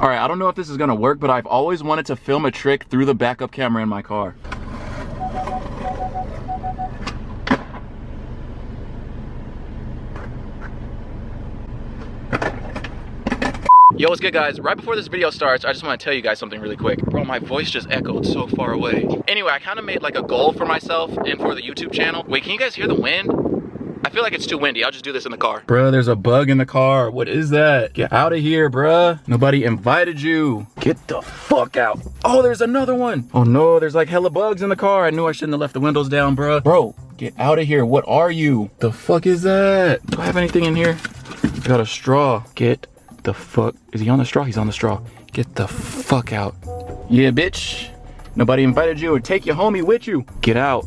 All right, I don't know if this is gonna work, but I've always wanted to film a trick through the backup camera in my car. Yo, what's good, guys? Right before this video starts, I just want to tell you guys something really quick. Bro, my voice just echoed so far away. Anyway, I kind of made like a goal for myself and for the YouTube channel. Wait, can you guys hear the wind? I feel like it's too windy. I'll just do this in the car. Bruh, there's a bug in the car. What is that? Get out of here, bruh. Nobody invited you. Get the fuck out. Oh, there's another one. Oh no, there's like hella bugs in the car. I knew I shouldn't have left the windows down, bruh. Bro, get out of here. What are you? The fuck is that? Do I have anything in here? I got a straw. Get the fuck. Is he on the straw? He's on the straw. Get the fuck out. Yeah, bitch. Nobody invited you or take your homie with you. Get out.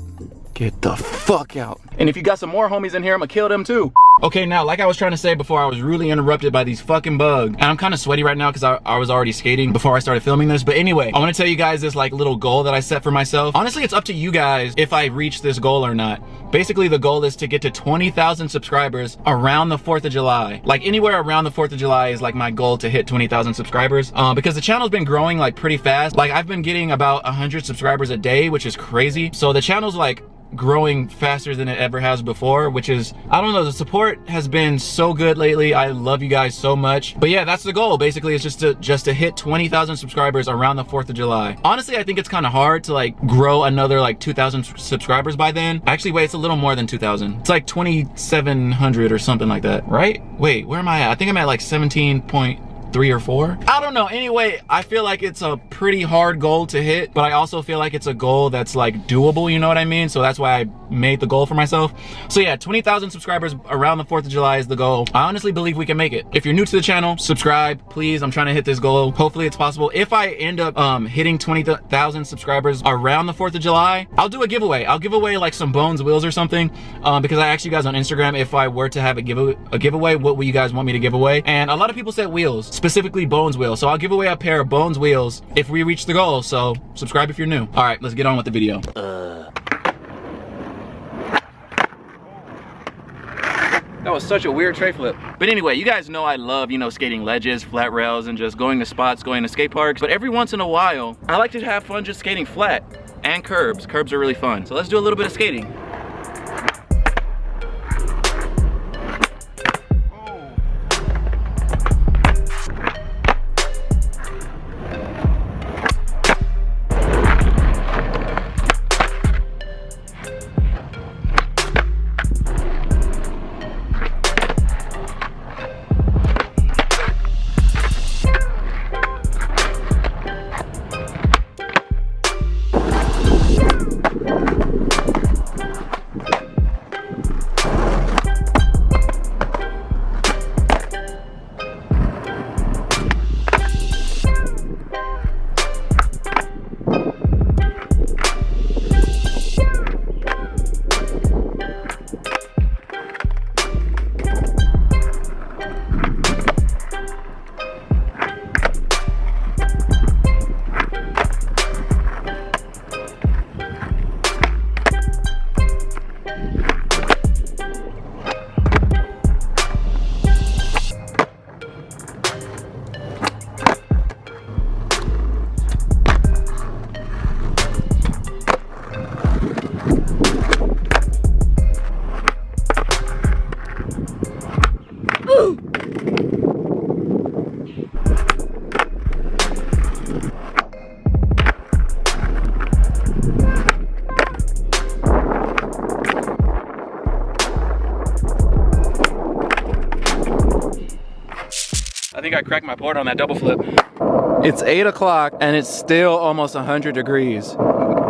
Get the fuck out. And if you got some more homies in here, I'm gonna kill them too. Okay, now, like I was trying to say before, I was rudely interrupted by these fucking bugs. And I'm kind of sweaty right now because I was already skating before I started filming this. But anyway, I want to tell you guys this like little goal that I set for myself. Honestly, it's up to you guys if I reach this goal or not. Basically, the goal is to get to 20,000 subscribers around the 4th of July. Like anywhere around the 4th of July is like my goal to hit 20,000 subscribers. Because the channel's been growing like pretty fast. Like I've been getting about 100 subscribers a day, which is crazy. So the channel's like growing faster than it ever has before, which is, I don't know, the support has been so good lately. I love you guys so much. But yeah, that's the goal. Basically, it's just to hit 20,000 subscribers around the 4th of July. Honestly, I think it's kind of hard to like grow another like 2,000 subscribers by then. Actually, wait, it's a little more than 2,000. It's like 2,700 or something like that, right? Wait, where am I at? I think I'm at like 17.3 or 4. I don't know. Anyway, I feel like it's a pretty hard goal to hit, but I also feel like it's a goal that's like doable, you know what I mean? So that's why I made the goal for myself. So yeah, 20,000 subscribers around the 4th of July is the goal. I honestly believe we can make it. If you're new to the channel, subscribe, please. I'm trying to hit this goal. Hopefully it's possible. If I end up hitting 20,000 subscribers around the 4th of July, I'll do a giveaway. I'll give away like some Bones wheels or something, because I asked you guys on Instagram if I were to have a giveaway, what would you guys want me to give away? And a lot of people said wheels, specifically Bones wheels. So I'll give away a pair of Bones wheels if we reach the goal. So subscribe if you're new. All right, let's get on with the video. That was such a weird tray flip. But anyway, you guys know I love, you know, skating ledges, flat rails, and just going to spots, going to skate parks. But every once in a while, I like to have fun just skating flat and curbs. Curbs are really fun. So let's do a little bit of skating. I think I cracked my board on that double flip. It's 8 o'clock and it's still almost 100 degrees.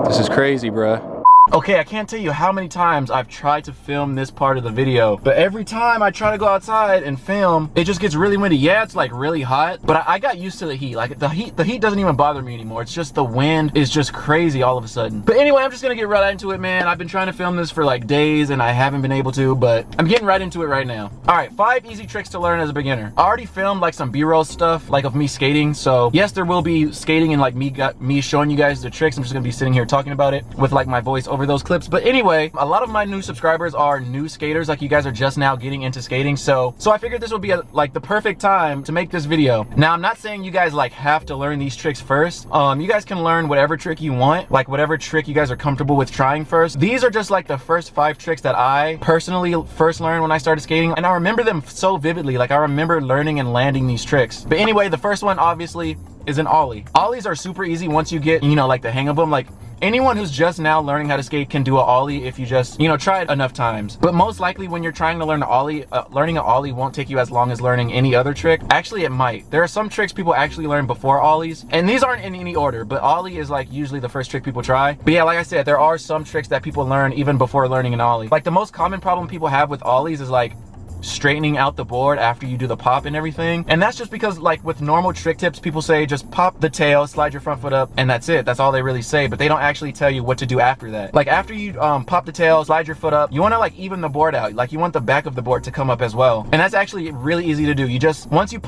This is crazy, bruh. Okay, I can't tell you how many times I've tried to film this part of the video, but every time I try to go outside and film, it just gets really windy. Yeah, it's like really hot, but I got used to the heat. Like the heat doesn't even bother me anymore. It's just the wind is just crazy all of a sudden. But anyway, I'm just gonna get right into it, man. I've been trying to film this for like days and I haven't been able to, but I'm getting right into it right now. All right, 5 easy tricks to learn as a beginner. I already filmed like some B-roll stuff, like of me skating. So yes, there will be skating and like me showing you guys the tricks. I'm just gonna be sitting here talking about it with like my voice over those clips. But anyway, a lot of my new subscribers are new skaters, like you guys are just now getting into skating. So I figured this would be like the perfect time to make this video. Now, I'm not saying you guys like have to learn these tricks first. You guys can learn whatever trick you want, like whatever trick you guys are comfortable with trying first. These are just like the first 5 tricks that I personally first learned when I started skating, and I remember them so vividly. Like I remember learning and landing these tricks. But anyway, the first one obviously is an ollie. Ollies are super easy once you get, you know, like the hang of them. Like anyone who's just now learning how to skate can do an ollie if you just, you know, try it enough times. But most likely when you're trying to learn an ollie, learning an ollie won't take you as long as learning any other trick. Actually, it might. There are some tricks people actually learn before ollies, and these aren't in any order, but ollie is like usually the first trick people try. But yeah, like I said, there are some tricks that people learn even before learning an ollie. Like the most common problem people have with ollies is like straightening out the board after you do the pop and everything. And that's just because like with normal trick tips, people say just pop the tail, slide your front foot up, and that's it. That's all they really say, but they don't actually tell you what to do after that. Like after you pop the tail, slide your foot up, you want to like even the board out. Like you want the back of the board to come up as well. And that's actually really easy to do. You just, once you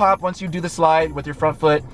do the slide with your front foot,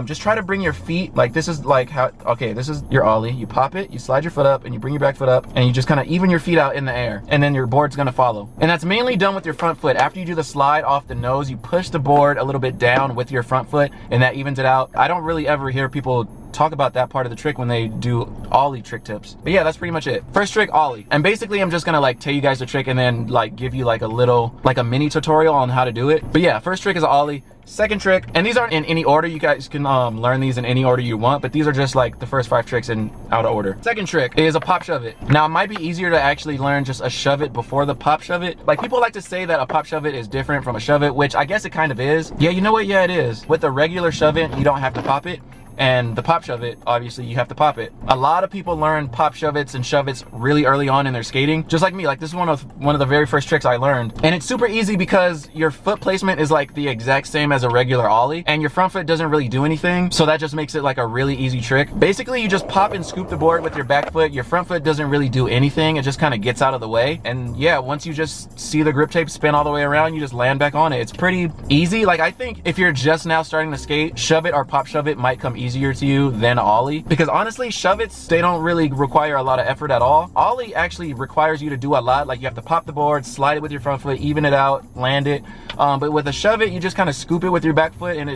just try to bring your feet, like this is like how, okay, this is your ollie. You pop it, you slide your foot up, and you bring your back foot up, and you just kind of even your feet out in the air, and then your board's gonna follow. And that's mainly done with your front foot. After you do the slide off the nose, you push the board a little bit down with your front foot, and that evens it out. I don't really ever hear people talk about that part of the trick when they do ollie trick tips. But yeah, that's pretty much it. First trick, ollie. And basically I'm just gonna like tell you guys the trick and then like give you like a little, like a mini tutorial on how to do it. But yeah, first trick is ollie. Second trick, and these aren't in any order, you guys can learn these in any order you want, but these are just like the first 5 tricks in out of order. Second trick is a pop shove it. Now it might be easier to actually learn just a shove it before the pop shove it. Like people like to say that a pop shove it is different from a shove it, which I guess it kind of is. Yeah, you know what? Yeah, it is. With a regular shove it, you don't have to pop it. And the pop shove it, obviously you have to pop it. A lot of people learn pop shove its and shove its really early on in their skating, just like me. Like this is one of the very first tricks I learned, and it's super easy because your foot placement is like the exact same as a regular ollie, and your front foot doesn't really do anything, so that just makes it like a really easy trick. Basically you just pop and scoop the board with your back foot. Your front foot doesn't really do anything, it just kind of gets out of the way, and yeah, once you just see the grip tape spin all the way around, you just land back on it. It's pretty easy. Like I think if you're just now starting to skate, shove it or pop shove it might come easier to you than ollie, because honestly shove-its, they don't really require a lot of effort at all. Ollie actually requires you to do a lot. Like you have to pop the board, slide it with your front foot, even it out, land it, but with a shove-it you just kind of scoop it with your back foot and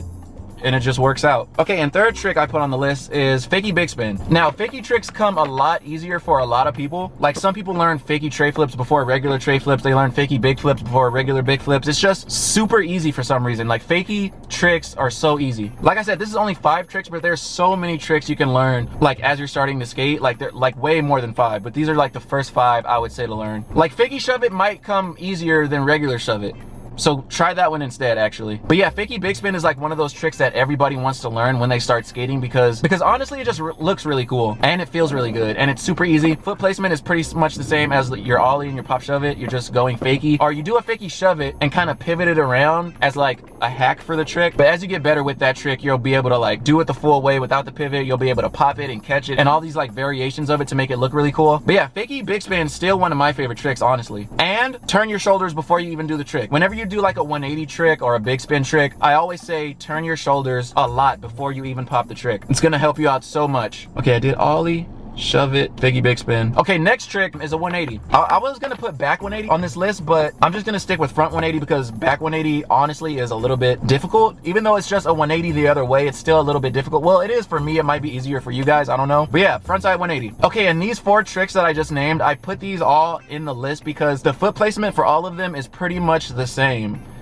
it just works out. Okay, and third trick I put on the list is Fakie Big Spin. Now, fakie tricks come a lot easier for a lot of people. Like some people learn fakie tray flips before regular tray flips. They learn fakie big flips before regular big flips. It's just super easy for some reason. Like fakie tricks are so easy. Like I said, this is only 5 tricks, but there's so many tricks you can learn like as you're starting to skate. Like they're like way more than 5, but these are like the first 5 I would say to learn. Like fakie shove it might come easier than regular shove it, so try that one instead actually. But yeah, Fakie Big Spin is like one of those tricks that everybody wants to learn when they start skating because honestly it just looks really cool and it feels really good and it's super easy. Foot placement is pretty much the same as your ollie and your pop shove it. You're just going fakie, or you do a fakie shove it and kind of pivot it around as like a hack for the trick. But as you get better with that trick, you'll be able to like do it the full way without the pivot. You'll be able to pop it and catch it and all these like variations of it to make it look really cool. But yeah, Fakie Big Spin is still one of my favorite tricks, honestly. And turn your shoulders before you even do the trick. Whenever you do like a 180 trick or a big spin trick, I always say turn your shoulders a lot before you even pop the trick. It's gonna help you out so much. Okay, I did ollie, shove it, Fakie Big Spin. Okay, next trick is a 180. I was gonna put back 180 on this list, but I'm just gonna stick with front 180 because back 180 honestly is a little bit difficult. Even though it's just a 180 the other way, it's still a little bit difficult. Well, it is for me, it might be easier for you guys, I don't know. But yeah, frontside 180. Okay, and these 4 tricks that I just named, I put these all in the list because the foot placement for all of them is pretty much the same.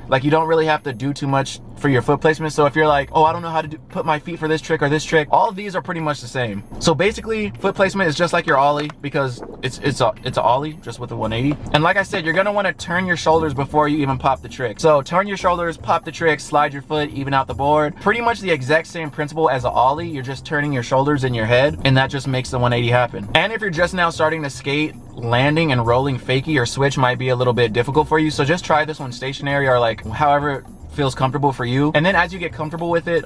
Like you don't really have to do too much for your foot placement. So if you're like, oh, I don't know how to put my feet for this trick or this trick, all of these are pretty much the same. So basically foot placement is just like your ollie because it's a ollie just with a 180. And like I said, you're gonna want to turn your shoulders before you even pop the trick. So turn your shoulders, pop the trick, slide your foot, even out the board. Pretty much the exact same principle as a ollie. You're just turning your shoulders in your head and that just makes the 180 happen. And if you're just now starting to skate, landing and rolling fakie or switch might be a little bit difficult for you. So just try this one stationary or like however feels comfortable for you. And then as you get comfortable with it,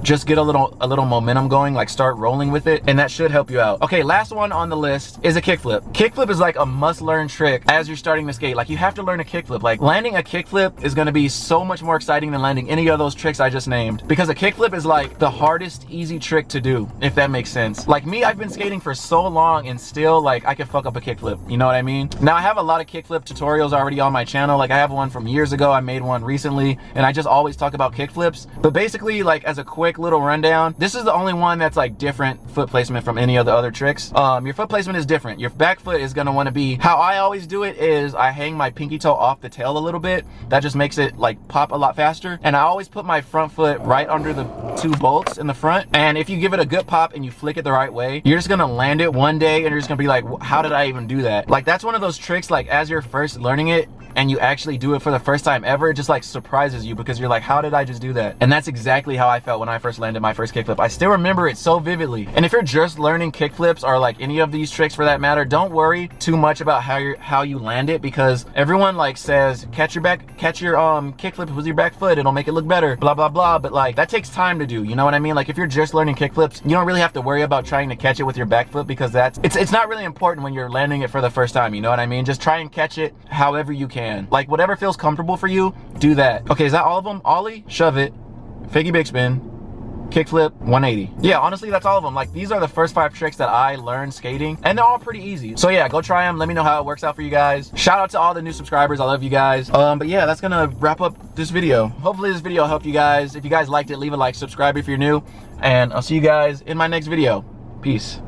just get a little momentum going, like start rolling with it, and that should help you out. Okay, last one on the list is a kickflip. Kickflip is like a must-learn trick as you're starting to skate. Like, you have to learn a kickflip. Like, landing a kickflip is gonna be so much more exciting than landing any of those tricks I just named, because a kickflip is like the hardest easy trick to do, if that makes sense. Like me, I've been skating for so long and still like I can fuck up a kickflip, you know what I mean? Now I have a lot of kickflip tutorials already on my channel. Like, I have one from years ago, I made one recently, and I just always talk about kickflips. But basically, like, as a quick little rundown, this is the only one that's like different foot placement from any of the other tricks. Your foot placement is different. Your back foot is gonna want to be, how I always do it is I hang my pinky toe off the tail a little bit. That just makes it like pop a lot faster. And I always put my front foot right under the two bolts in the front. And if you give it a good pop and you flick it the right way, you're just gonna land it one day and you're just gonna be like, how did I even do that? Like, that's one of those tricks, like, as you're first learning it and you actually do it for the first time ever, it just like surprises you, because you're like, how did I just do that? And that's exactly how I felt when I first landed my first kickflip. I still remember it so vividly. And if you're just learning kickflips, or like any of these tricks for that matter, don't worry too much about how you land it, because everyone like says catch your kickflip with your back foot, it'll make it look better, blah blah blah. But like, that takes time to do, you know what I mean? Like, if you're just learning kickflips, you don't really have to worry about trying to catch it with your back foot, because it's not really important when you're landing it for the first time, you know what I mean? Just try and catch it however you can. Like, whatever feels comfortable for you, do that. Okay, is that all of them? Ollie, Shuvit, Fakie Big Spin, kickflip, 180. Yeah, honestly, that's all of them. Like, these are the first 5 tricks that I learned skating, and they're all pretty easy. So yeah, go try them. Let me know how it works out for you guys. Shout out to all the new subscribers. I love you guys. But yeah, that's gonna wrap up this video. Hopefully this video helped you guys. If you guys liked it, leave a like, subscribe if you're new, and I'll see you guys in my next video. Peace.